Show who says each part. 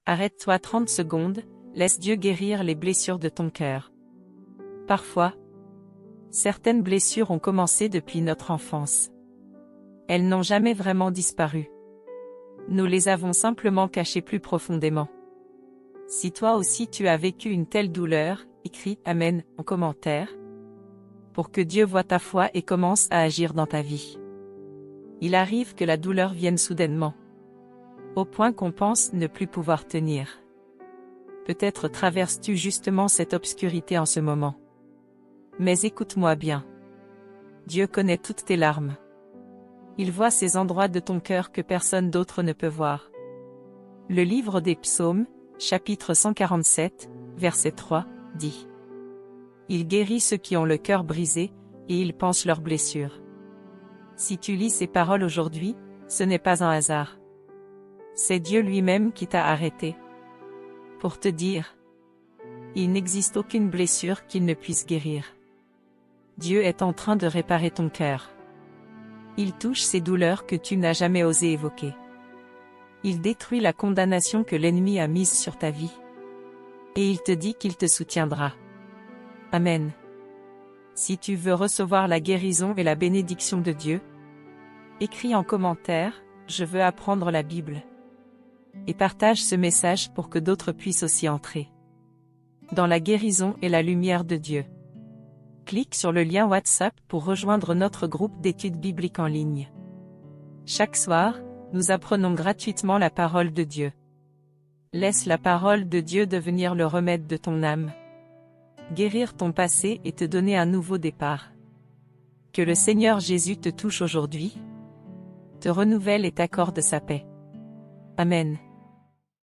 Speaker 1: Arrête-toi 30 secondes, laisse Dieu guérir les blessures de ton cœur. Parfois, certaines blessures ont commencé depuis notre enfance. Elles n'ont jamais vraiment disparu. Nous les avons simplement cachées plus profondément. Si toi aussi tu as vécu une telle douleur, écris « Amen » en commentaire, pour que Dieu voie ta foi et commence à agir dans ta vie. Il arrive que la douleur vienne soudainement, au point qu'on pense ne plus pouvoir tenir. Peut-être traverses-tu justement cette obscurité en ce moment. Mais écoute-moi bien. Dieu connaît toutes tes larmes. Il voit ces endroits de ton cœur que personne d'autre ne peut voir. Le livre des Psaumes, chapitre 147, verset 3, dit: Il guérit ceux qui ont le cœur brisé, et il panse leurs blessures. Si tu lis ces paroles aujourd'hui, ce n'est pas un hasard. C'est Dieu lui-même qui t'a arrêté. Pour te dire: il n'existe aucune blessure qu'il ne puisse guérir. Dieu est en train de réparer ton cœur. Il touche ces douleurs que tu n'as jamais osé évoquer. Il détruit la condamnation que l'ennemi a mise sur ta vie. Et il te dit qu'il te soutiendra. Amen. Si tu veux recevoir la guérison et la bénédiction de Dieu, écris en commentaire « Je veux apprendre la Bible » et partage ce message pour que d'autres puissent aussi entrer dans la guérison et la lumière de Dieu. Clique sur le lien WhatsApp pour rejoindre notre groupe d'études bibliques en ligne. Chaque soir, nous apprenons gratuitement la parole de Dieu. Laisse la parole de Dieu devenir le remède de ton âme, guérir ton passé et te donner un nouveau départ. Que le Seigneur Jésus te touche aujourd'hui, te renouvelle et t'accorde sa paix. Amen.